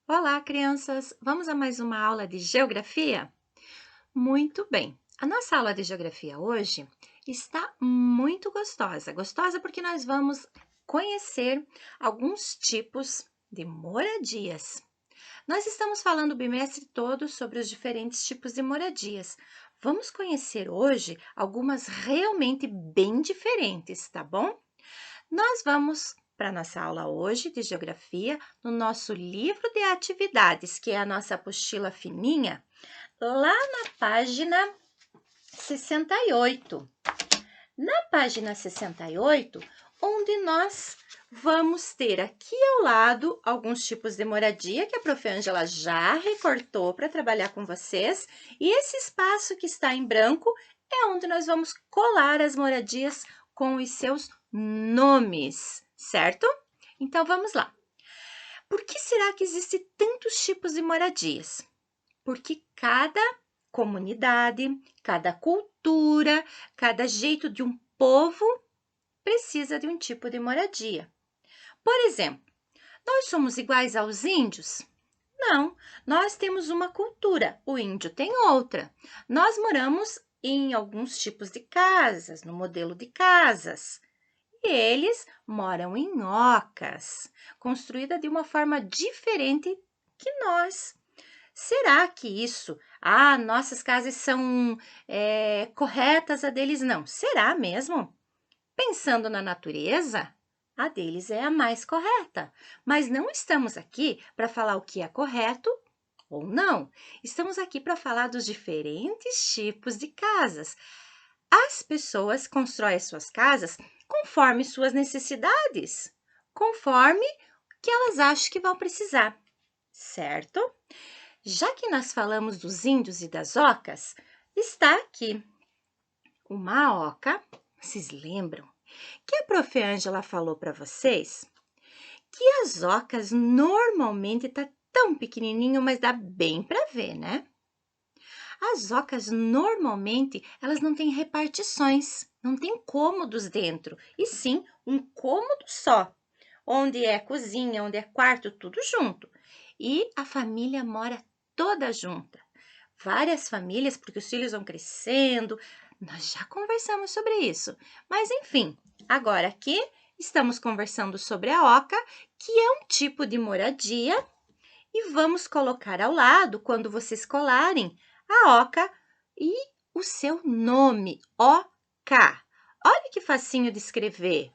Olá, crianças! Vamos a mais uma aula de geografia? Muito bem! A nossa aula de geografia hoje está muito gostosa. Gostosa porque nós vamos conhecer alguns tipos de moradias. Nós estamos falando o bimestre todo sobre os diferentes tipos de moradias. Vamos conhecer hoje algumas realmente bem diferentes, tá bom? Nós vamos para a nossa aula hoje de geografia no nosso livro de atividades, que é a nossa apostila fininha, lá na página 68. Na página 68, onde nós vamos ter aqui ao lado alguns tipos de moradia que a Prof. Ângela já recortou para trabalhar com vocês, e esse espaço que está em branco é onde nós vamos colar as moradias com os seus nomes, certo? Então vamos lá. Por que será que existem tantos tipos de moradias? Porque cada comunidade, cada cultura, cada jeito de um povo precisa de um tipo de moradia. Por exemplo, nós somos iguais aos índios? Não, nós temos uma cultura, o índio tem outra. Nós moramos em alguns tipos de casas, no modelo de casas. E eles moram em ocas, construída de uma forma diferente que nós. Será que isso, nossas casas são corretas, a deles não? Será mesmo? Pensando na natureza, a deles é a mais correta. Mas não estamos aqui para falar o que é correto ou não. Estamos aqui para falar dos diferentes tipos de casas. As pessoas constroem suas casas conforme suas necessidades, conforme o que elas acham que vão precisar, certo? Já que nós falamos dos índios e das ocas, está aqui uma oca. Vocês lembram que a Prof. Ângela falou para vocês que as ocas normalmente tá tão pequenininho, mas dá bem para ver, né? As ocas normalmente elas não têm repartições, não tem cômodos dentro, e sim um cômodo só, onde é cozinha, onde é quarto, tudo junto. E a família mora toda junta. Várias famílias, porque os filhos vão crescendo. Nós já conversamos sobre isso. Mas enfim, agora aqui estamos conversando sobre a oca, que é um tipo de moradia, e vamos colocar ao lado, quando vocês colarem, a oca e o seu nome, Oca. Olha que facinho de escrever.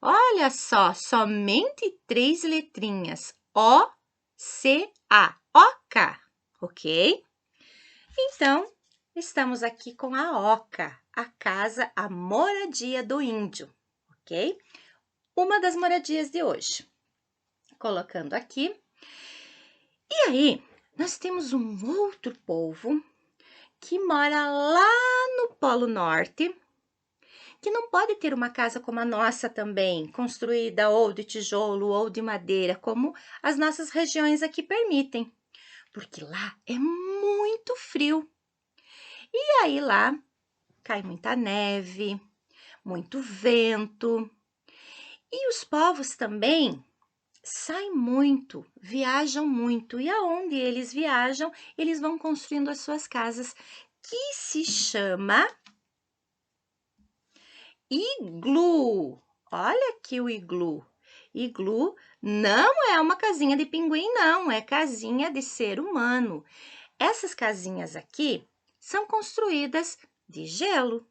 Olha só, somente 3 letrinhas. O-C-A. Oca, ok? Então, estamos aqui com a oca, a casa, a moradia do índio, ok? Uma das moradias de hoje. Colocando aqui. E aí, nós temos um outro povo que mora lá no Polo Norte, que não pode ter uma casa como a nossa também, construída ou de tijolo ou de madeira, como as nossas regiões aqui permitem, porque lá é muito frio. E aí lá cai muita neve, muito vento. E os povos também saem muito, viajam muito. E aonde eles viajam, eles vão construindo as suas casas, que se chama iglu. Olha aqui o iglu. Iglu não é uma casinha de pinguim, não, é casinha de ser humano. Essas casinhas aqui são construídas de gelo.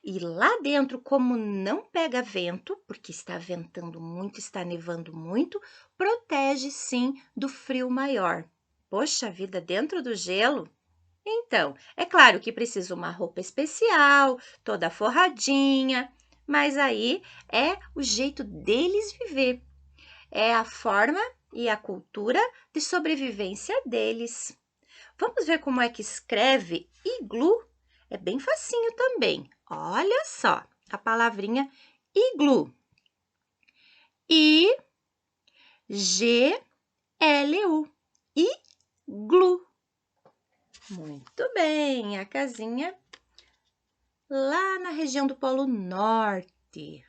E lá dentro, como não pega vento, porque está ventando muito, está nevando muito, protege sim do frio maior. Poxa vida, dentro do gelo? Então, é claro que precisa uma roupa especial, toda forradinha, mas aí é o jeito deles viver. É a forma e a cultura de sobrevivência deles. Vamos ver como é que escreve iglu? É bem facinho também. Olha só a palavrinha iglu. I-G-L-U. Iglu. Muito bem, a casinha lá na região do Polo Norte.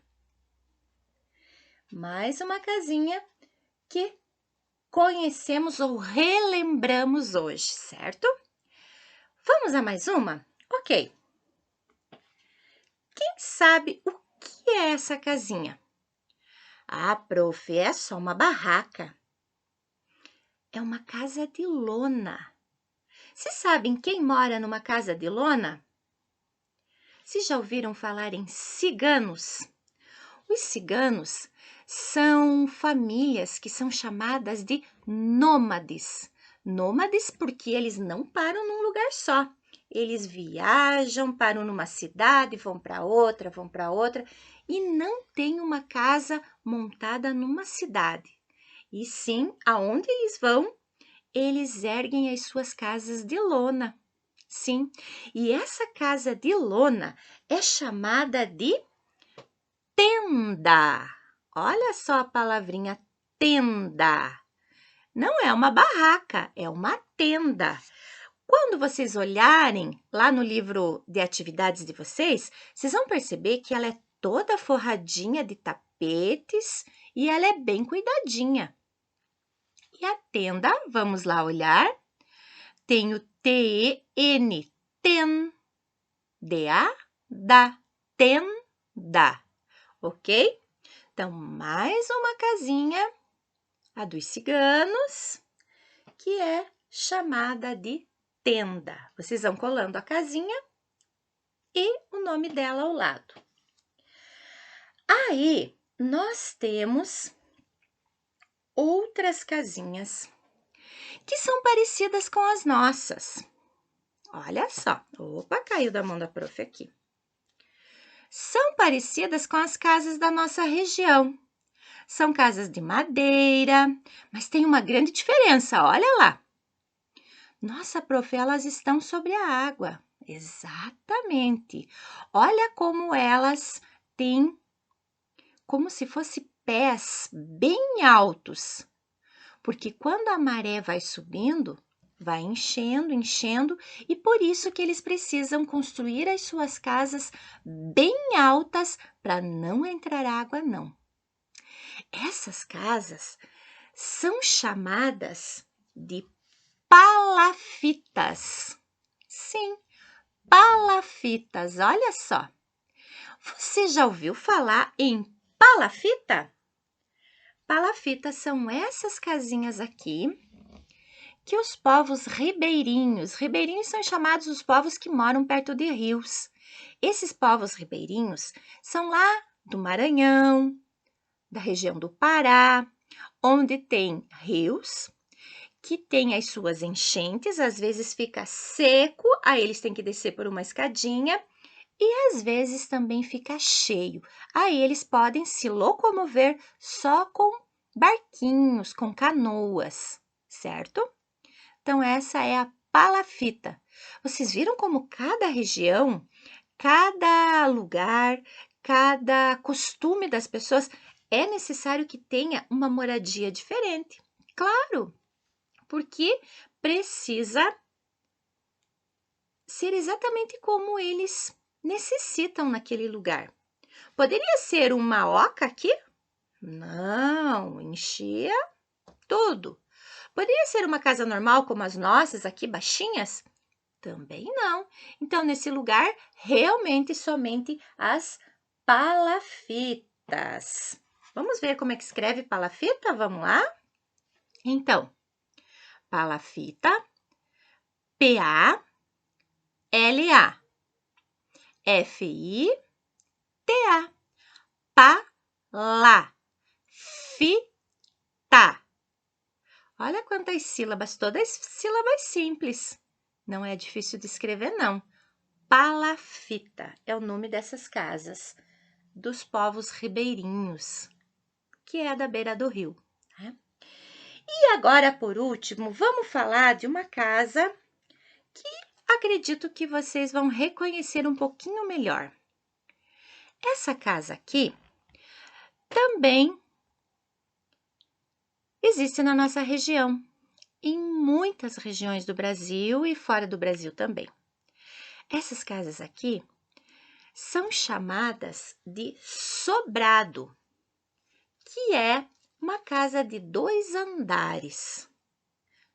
Mais uma casinha que conhecemos ou relembramos hoje, certo? Vamos a mais uma? Ok. Quem sabe o que é essa casinha? Ah, prof, é só uma barraca. É uma casa de lona. Vocês sabem quem mora numa casa de lona? Vocês já ouviram falar em ciganos? Os ciganos são famílias que são chamadas de nômades. Nômades porque eles não param num lugar só. Eles viajam, param numa cidade, vão para outra e não tem uma casa montada numa cidade. E sim, aonde eles vão, eles erguem as suas casas de lona. Sim, e essa casa de lona é chamada de tenda. Olha só a palavrinha tenda. Não é uma barraca, é uma tenda. Quando vocês olharem lá no livro de atividades de vocês, vocês vão perceber que ela é toda forradinha de tapetes e ela é bem cuidadinha. E a tenda, vamos lá olhar, tem o T-E-N, ten, D-A, da, tenda, ok? Então, mais uma casinha, a dos ciganos, que é chamada de tenda. Vocês vão colando a casinha e o nome dela ao lado. Aí, nós temos outras casinhas que são parecidas com as nossas. Olha só. Opa, caiu da mão da prof aqui. São parecidas com as casas da nossa região. São casas de madeira, mas tem uma grande diferença, olha lá. Nossa, prof, elas estão sobre a água. Exatamente. Olha como elas têm como se fossem pés bem altos. Porque quando a maré vai subindo, vai enchendo, enchendo, e por isso que eles precisam construir as suas casas bem altas para não entrar água, não. Essas casas são chamadas de palafitas. Sim, palafitas, olha só. Você já ouviu falar em palafita? Palafitas são essas casinhas aqui que os povos ribeirinhos são chamados os povos que moram perto de rios. Esses povos ribeirinhos são lá do Maranhão, da região do Pará, onde tem rios, que tem as suas enchentes, às vezes fica seco, aí eles têm que descer por uma escadinha, e às vezes também fica cheio. Aí eles podem se locomover só com barquinhos, com canoas, certo? Então, essa é a palafita. Vocês viram como cada região, cada lugar, cada costume das pessoas é necessário que tenha uma moradia diferente? Claro, porque precisa ser exatamente como eles necessitam naquele lugar. Poderia ser uma oca aqui? Não, enchia tudo. Poderia ser uma casa normal como as nossas aqui, baixinhas? Também não. Então, nesse lugar, realmente somente as palafitas. Vamos ver como é que escreve palafita? Vamos lá? Então, palafita, P-A-L-A, F-I-T-A, palafita. Olha quantas sílabas, todas sílabas simples. Não é difícil de escrever, não. Palafita é o nome dessas casas dos povos ribeirinhos, que é da beira do rio. Né? E agora, por último, vamos falar de uma casa que acredito que vocês vão reconhecer um pouquinho melhor. Essa casa aqui também existe na nossa região, em muitas regiões do Brasil e fora do Brasil também. Essas casas aqui são chamadas de sobrado, que é Uma casa de 2 andares.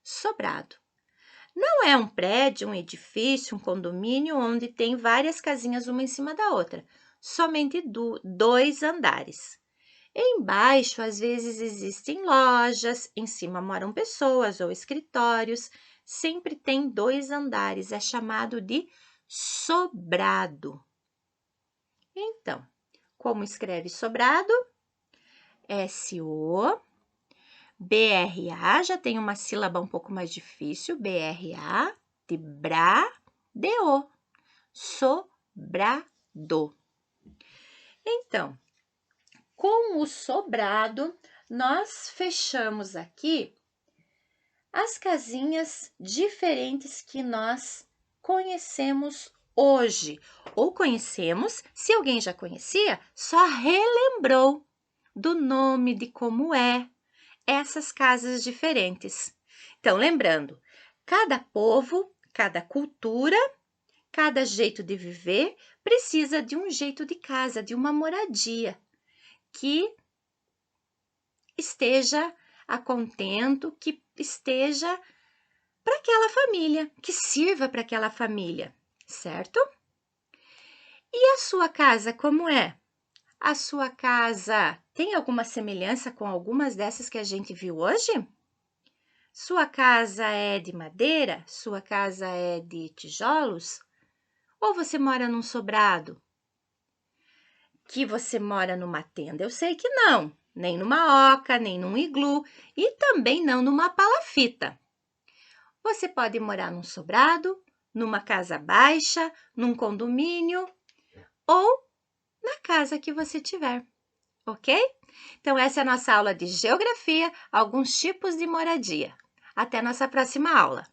Sobrado. Não é um prédio, um edifício, um condomínio onde tem várias casinhas uma em cima da outra. Somente 2 andares. Embaixo, às vezes, existem lojas, em cima moram pessoas ou escritórios. Sempre tem 2 andares, é chamado de sobrado. Então, como escreve sobrado? S-O-B-R-A, já tem uma sílaba um pouco mais difícil, B-R-A, de bra, D-O, sobrado. Então, com o sobrado, nós fechamos aqui as casinhas diferentes que nós conhecemos hoje. Ou conhecemos, se alguém já conhecia, só relembrou do nome, de como é essas casas diferentes. Então, lembrando, cada povo, cada cultura, cada jeito de viver precisa de um jeito de casa, de uma moradia que esteja a contento, que esteja para aquela família, que sirva para aquela família, certo? E a sua casa como é? A sua casa tem alguma semelhança com algumas dessas que a gente viu hoje? Sua casa é de madeira? Sua casa é de tijolos? Ou você mora num sobrado? Que você mora numa tenda? Eu sei que não, nem numa oca, nem num iglu e também não numa palafita. Você pode morar num sobrado, numa casa baixa, num condomínio ou na casa que você tiver, ok? Então, essa é a nossa aula de geografia, alguns tipos de moradia. Até nossa próxima aula!